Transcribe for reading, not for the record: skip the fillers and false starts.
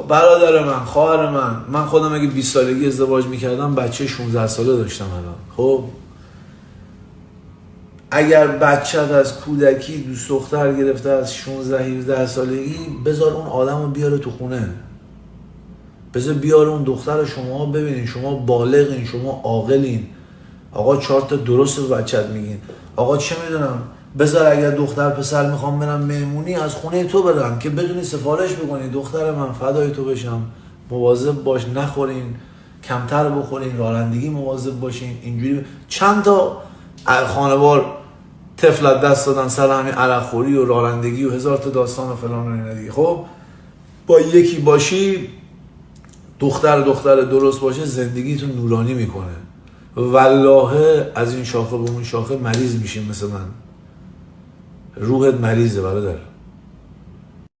برادر من، خواهر من خودم اگه 20 سالگی ازدواج میکردم بچه 16 ساله داشتم الان. خب اگر بچت از کودکی دوست دختر گرفته از 16 17 سالگی، بذار اون آدمو بیاره تو خونه، بذار بیاره اون دختر شما ببینین، شما بالغین، شما عاقلین، آقا 4 تا درست به بچت میگین، آقا چه میدونم بذار اگر دختر پسر میخوام برم مهمونی از خونه تو برم که بدونی سفارش بکنی، دختر من فدای تو بشم، مواظب باش نخورین، کمتر بخورین، رانندگی مواظب باشین. اینجوری چند تا خانوار طفلت دست دادن سر همین عرق خوری و رانندگی و هزار تا داستان و فلان و اینا دیگه. خب با یکی باشی، دختر درست باشه، زندگیتون نورانی میکنه. والله از این شاخه به اون شاخه مریض میشیم، مثل من روحت مریضه برادر.